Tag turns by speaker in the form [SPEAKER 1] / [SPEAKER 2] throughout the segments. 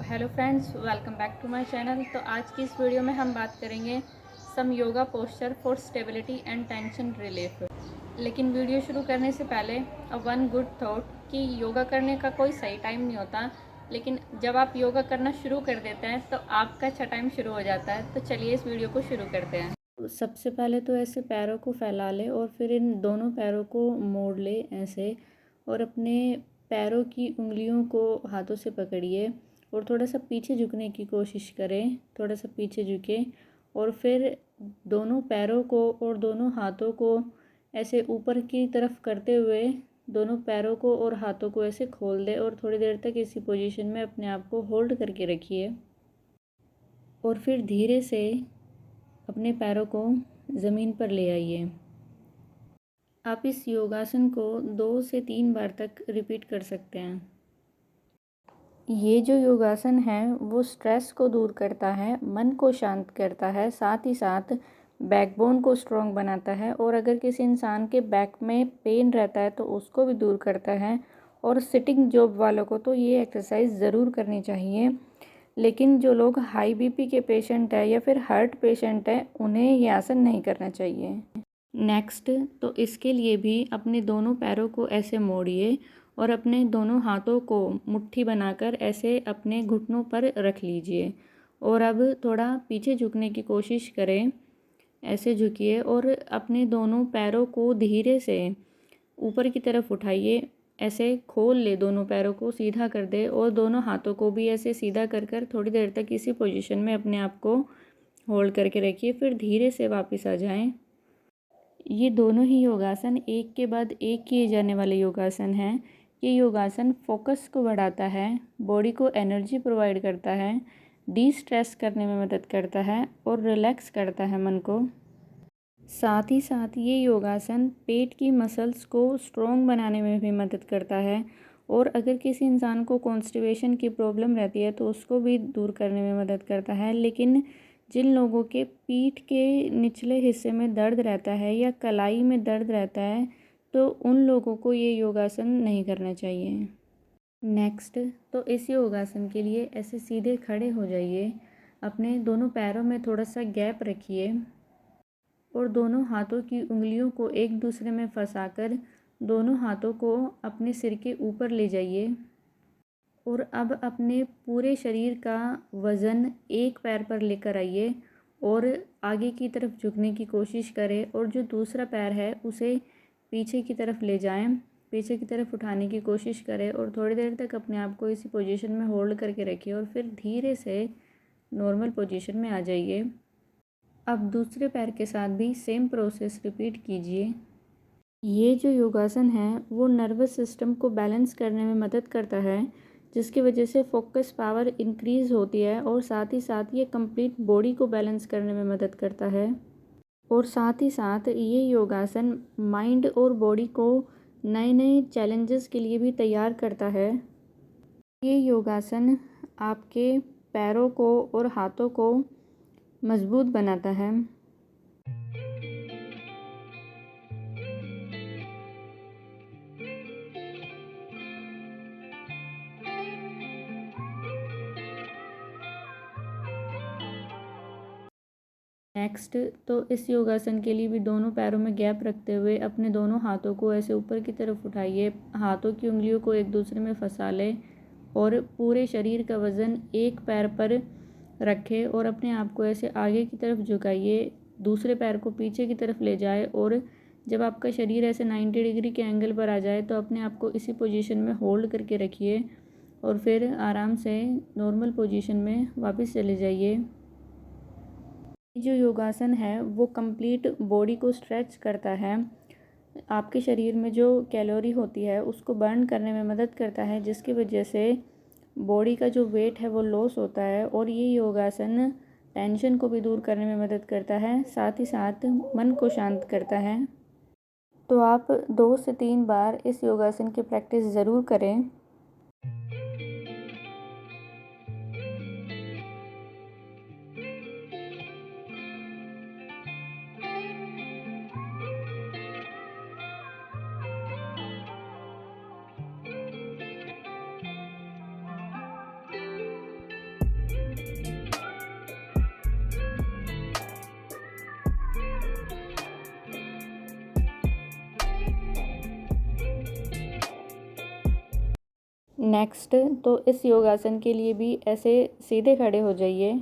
[SPEAKER 1] Hello friends, welcome back to my channel. तो आज की इस वीडियो में हम बात करेंगे some yoga posture for stability and tension relief. लेकिन वीडियो शुरू करने से पहले वन गुड थॉट कि योगा करने का कोई सही टाइम नहीं होता, लेकिन जब आप योगा करना शुरू कर देते हैं तो आपका अच्छा टाइम शुरू हो जाता है। तो चलिए इस वीडियो को शुरू करते हैं। सबसे पहले तो ऐसे पैरों को फैला ले और फिर इन दोनों पैरों को मोड़ ले ऐसे, और अपने पैरों की उंगलियों को हाथों से पकड़िए और थोड़ा सा पीछे झुकने की कोशिश करें। थोड़ा सा पीछे झुके और फिर दोनों पैरों को और दोनों हाथों को ऐसे ऊपर की तरफ करते हुए दोनों पैरों को और हाथों को ऐसे खोल दें और थोड़ी देर तक इसी पोजीशन में अपने आप को होल्ड करके रखिए। और फिर धीरे से अपने पैरों को ज़मीन पर ले आइए। आप इस योगासन को 2 से 3 बार तक रिपीट कर सकते हैं। ये जो योगासन है वो स्ट्रेस को दूर करता है, मन को शांत करता है, साथ ही साथ बैकबोन को स्ट्रॉन्ग बनाता है। और अगर किसी इंसान के बैक में पेन रहता है तो उसको भी दूर करता है। और सिटिंग जॉब वालों को तो ये एक्सरसाइज ज़रूर करनी चाहिए, लेकिन जो लोग हाई बीपी के पेशेंट है या फिर हार्ट पेशेंट है उन्हें ये आसन नहीं करना चाहिए। नेक्स्ट, तो इसके लिए भी अपने दोनों पैरों को ऐसे मोड़िए और अपने दोनों हाथों को मुट्ठी बनाकर ऐसे अपने घुटनों पर रख लीजिए। और अब थोड़ा पीछे झुकने की कोशिश करें। ऐसे झुकिए और अपने दोनों पैरों को धीरे से ऊपर की तरफ उठाइए। ऐसे खोल ले, दोनों पैरों को सीधा कर दे और दोनों हाथों को भी ऐसे सीधा कर कर थोड़ी देर तक इसी पोजीशन में अपने आप को होल्ड करके रखिए। फिर धीरे से वापस आ जाएं। ये दोनों ही योगासन एक के बाद एक किए जाने वाले योगासन हैं। ये योगासन फोकस को बढ़ाता है, बॉडी को एनर्जी प्रोवाइड करता है, डी स्ट्रेस करने में मदद करता है और रिलैक्स करता है मन को। साथ ही साथ ये योगासन पेट की मसल्स को स्ट्रॉन्ग बनाने में भी मदद करता है। और अगर किसी इंसान को कॉन्स्टिपेशन की प्रॉब्लम रहती है तो उसको भी दूर करने में मदद करता है। लेकिन जिन लोगों के पीठ के निचले हिस्से में दर्द रहता है या कलाई में दर्द रहता है तो उन लोगों को ये योगासन नहीं करना चाहिए। नेक्स्ट, तो इस योगासन के लिए ऐसे सीधे खड़े हो जाइए। अपने दोनों पैरों में थोड़ा सा गैप रखिए और दोनों हाथों की उंगलियों को एक दूसरे में फंसाकर दोनों हाथों को अपने सिर के ऊपर ले जाइए। और अब अपने पूरे शरीर का वज़न एक पैर पर लेकर आइए और आगे की तरफ झुकने की कोशिश करें। और जो दूसरा पैर है उसे पीछे की तरफ ले जाएं, पीछे की तरफ उठाने की कोशिश करें और थोड़ी देर तक अपने आप को इसी पोजीशन में होल्ड करके रखिए और फिर धीरे से नॉर्मल पोजीशन में आ जाइए। अब दूसरे पैर के साथ भी सेम प्रोसेस रिपीट कीजिए। ये जो योगासन है वो नर्वस सिस्टम को बैलेंस करने में मदद करता है, जिसकी वजह से फोकस पावर इंक्रीज़ होती है। और साथ ही साथ ये कंप्लीट बॉडी को बैलेंस करने में मदद करता है। और साथ ही साथ ये योगासन माइंड और बॉडी को नए नए चैलेंजेस के लिए भी तैयार करता है। ये योगासन आपके पैरों को और हाथों को मजबूत बनाता है। नेक्स्ट, तो इस योगासन के लिए भी दोनों पैरों में गैप रखते हुए अपने दोनों हाथों को ऐसे ऊपर की तरफ उठाइए। हाथों की उंगलियों को एक दूसरे में फंसा लें और पूरे शरीर का वज़न एक पैर पर रखें और अपने आप को ऐसे आगे की तरफ झुकाइए। दूसरे पैर को पीछे की तरफ ले जाए और जब आपका शरीर ऐसे 90 डिग्री के एंगल पर आ जाए तो अपने आप को इसी पोजीशन में होल्ड करके रखिए और फिर आराम से नॉर्मल पोजीशन में वापस चले जाइए। जो योगासन है वो कंप्लीट बॉडी को स्ट्रेच करता है। आपके शरीर में जो कैलोरी होती है उसको बर्न करने में मदद करता है, जिसकी वजह से बॉडी का जो वेट है वो लॉस होता है। और ये योगासन टेंशन को भी दूर करने में मदद करता है, साथ ही साथ मन को शांत करता है। तो आप 2 से 3 बार इस योगासन की प्रैक्टिस ज़रूर करें। नेक्स्ट तो इस योगासन के लिए भी ऐसे सीधे खड़े हो जाइए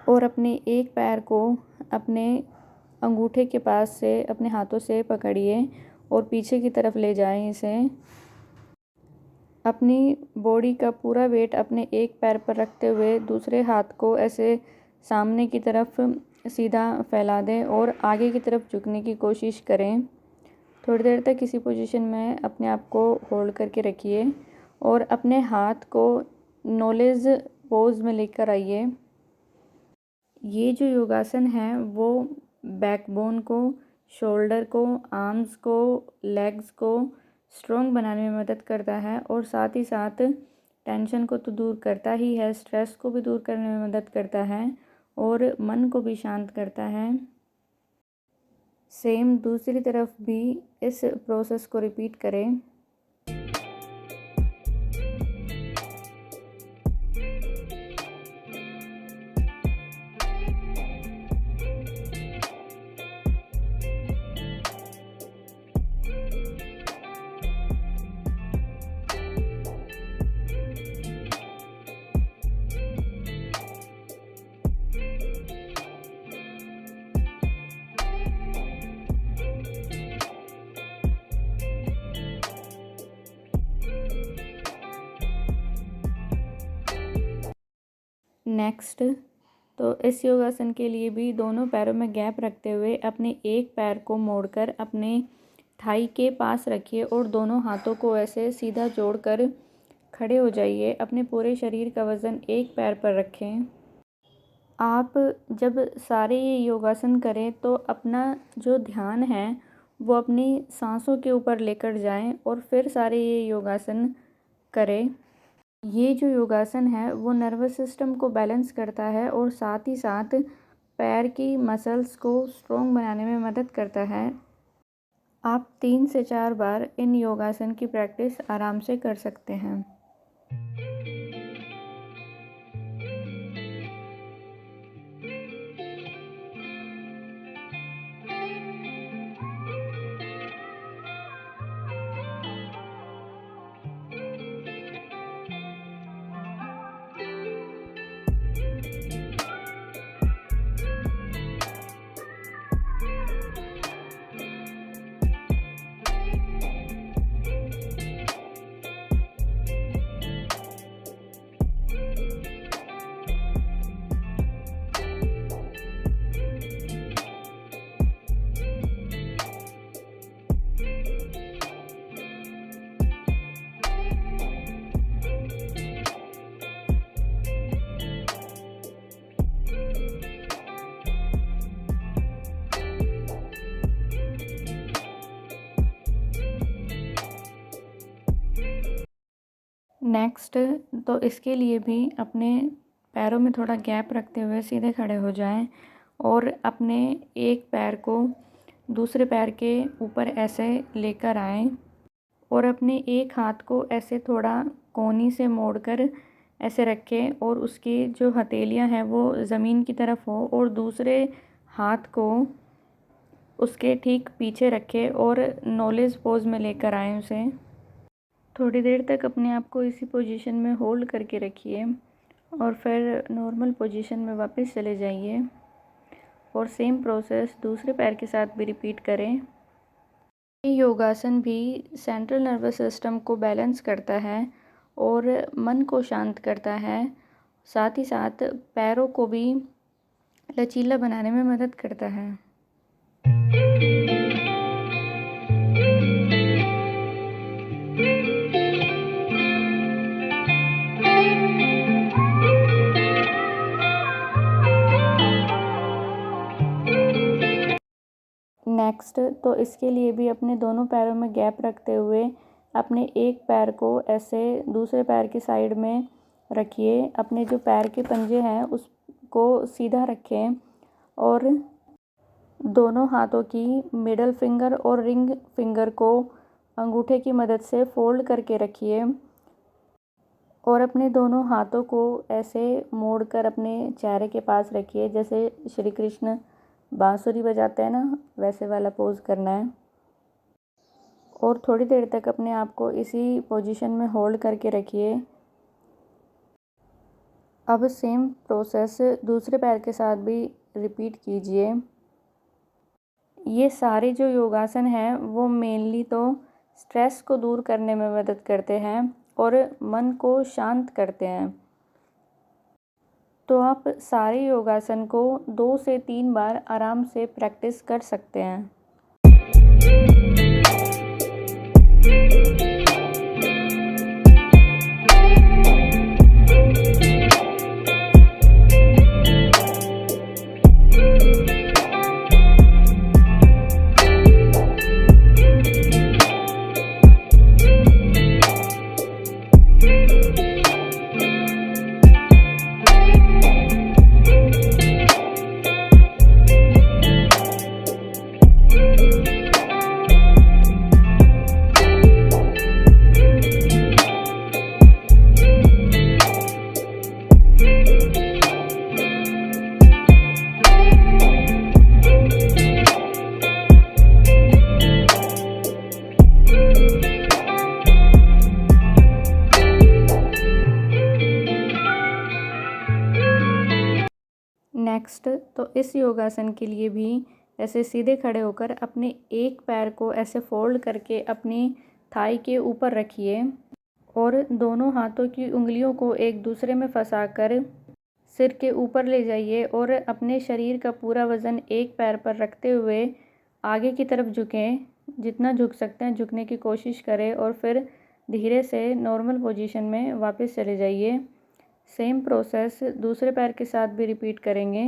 [SPEAKER 1] और अपने एक पैर को अपने अंगूठे के पास से अपने हाथों से पकड़िए और पीछे की तरफ ले जाएं इसे। अपनी बॉडी का पूरा वेट अपने एक पैर पर रखते हुए दूसरे हाथ को ऐसे सामने की तरफ सीधा फैला दें और आगे की तरफ झुकने की कोशिश करें। थोड़ी देर तक इसी पोजीशन में अपने आप को होल्ड करके रखिए और अपने हाथ को नॉलेज पोज में लेकर आइए। ये जो योगासन है वो बैकबोन को, शोल्डर को, आर्म्स को, लेग्स को स्ट्रॉन्ग बनाने में मदद करता है और साथ ही साथ टेंशन को तो दूर करता ही है, स्ट्रेस को भी दूर करने में मदद करता है और मन को भी शांत करता है। सेम दूसरी तरफ भी इस प्रोसेस को रिपीट करें। नेक्स्ट तो इस योगासन के लिए भी दोनों पैरों में गैप रखते हुए अपने एक पैर को मोड़कर अपने थाई के पास रखिए और दोनों हाथों को ऐसे सीधा जोड़कर खड़े हो जाइए। अपने पूरे शरीर का वज़न एक पैर पर रखें। आप जब सारे ये योगासन करें तो अपना जो ध्यान है वो अपनी सांसों के ऊपर लेकर जाएं और फिर सारे ये योगासन करें। ये जो योगासन है वो नर्वस सिस्टम को बैलेंस करता है और साथ ही साथ पैर की मसल्स को स्ट्रॉन्ग बनाने में मदद करता है। आप 3 से 4 बार इन योगासन की प्रैक्टिस आराम से कर सकते हैं। नेक्स्ट तो इसके लिए भी अपने पैरों में थोड़ा गैप रखते हुए सीधे खड़े हो जाएं और अपने एक पैर को दूसरे पैर के ऊपर ऐसे लेकर आएं और अपने एक हाथ को ऐसे थोड़ा कोहनी से मोड़कर ऐसे रखें और उसकी जो हथेलियां हैं वो ज़मीन की तरफ हो और दूसरे हाथ को उसके ठीक पीछे रखें और नॉलेज पोज में लेकर आएं उसे। थोड़ी देर तक अपने आप को इसी पोजीशन में होल्ड करके रखिए और फिर नॉर्मल पोजीशन में वापस चले जाइए और सेम प्रोसेस दूसरे पैर के साथ भी रिपीट करें। ये योगासन भी सेंट्रल नर्वस सिस्टम को बैलेंस करता है और मन को शांत करता है, साथ ही साथ पैरों को भी लचीला बनाने में मदद करता है। नेक्स्ट तो इसके लिए भी अपने दोनों पैरों में गैप रखते हुए अपने एक पैर को ऐसे दूसरे पैर की साइड में रखिए। अपने जो पैर के पंजे हैं उसको सीधा रखें और दोनों हाथों की मिडल फिंगर और रिंग फिंगर को अंगूठे की मदद से फोल्ड करके रखिए और अपने दोनों हाथों को ऐसे मोड़कर अपने चेहरे के पास रखिए, जैसे श्री कृष्ण बांसुरी बजाते हैं ना, वैसे वाला पोज करना है। और थोड़ी देर तक अपने आप को इसी पोजीशन में होल्ड करके रखिए। अब सेम प्रोसेस दूसरे पैर के साथ भी रिपीट कीजिए। ये सारे जो योगासन हैं वो मेनली तो स्ट्रेस को दूर करने में मदद करते हैं और मन को शांत करते हैं। तो आप सारे योगासन को 2 से 3 बार आराम से प्रैक्टिस कर सकते हैं। नेक्स्ट तो इस योगासन के लिए भी ऐसे सीधे खड़े होकर अपने एक पैर को ऐसे फोल्ड करके अपनी थाई के ऊपर रखिए और दोनों हाथों की उंगलियों को एक दूसरे में फंसाकर सिर के ऊपर ले जाइए और अपने शरीर का पूरा वज़न एक पैर पर रखते हुए आगे की तरफ झुकें। जितना झुक सकते हैं झुकने की कोशिश करें और फिर धीरे से नॉर्मल पोजीशन में वापस चले जाइए। सेम प्रोसेस दूसरे पैर के साथ भी रिपीट करेंगे।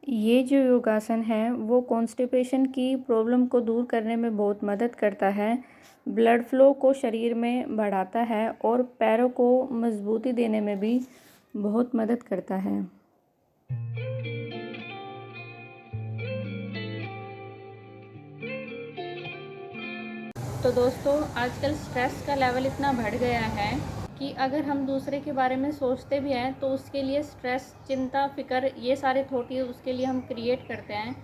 [SPEAKER 1] ये जो योगासन है वो कॉन्स्टिपेशन की प्रॉब्लम को दूर करने में बहुत मदद करता है, ब्लड फ्लो को शरीर में बढ़ाता है और पैरों को मजबूती देने में भी बहुत मदद करता है। तो दोस्तों आजकल स्ट्रेस का लेवल इतना बढ़ गया है कि अगर हम दूसरे के बारे में सोचते भी हैं तो उसके लिए स्ट्रेस, चिंता, फ़िक्र, ये सारे थॉट ही उसके लिए हम क्रिएट करते हैं।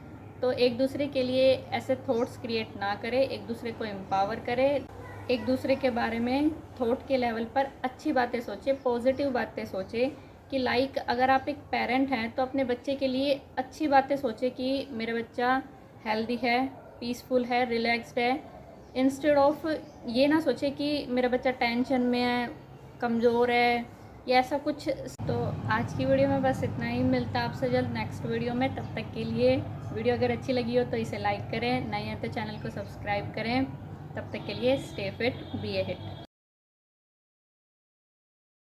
[SPEAKER 1] तो एक दूसरे के लिए ऐसे थॉट्स क्रिएट ना करें, एक दूसरे को एम्पावर करें, एक दूसरे के बारे में थॉट के लेवल पर अच्छी बातें सोचें, पॉजिटिव बातें सोचें। कि लाइक अगर आप एक पेरेंट हैं तो अपने बच्चे के लिए अच्छी बातें सोचें कि मेरा बच्चा हेल्दी है, पीसफुल है, रिलैक्स्ड है, इंस्टेड ऑफ ये ना सोचे कि मेरा बच्चा टेंशन में है, कमज़ोर है या ऐसा कुछ। तो आज की वीडियो में बस इतना ही। मिलता है आपसे जल्द नेक्स्ट वीडियो में। तब तक के लिए वीडियो अगर अच्छी लगी हो तो इसे लाइक करें, नए हैं तो चैनल को सब्सक्राइब करें। तब तक के लिए स्टे फिट, बी ए हिट।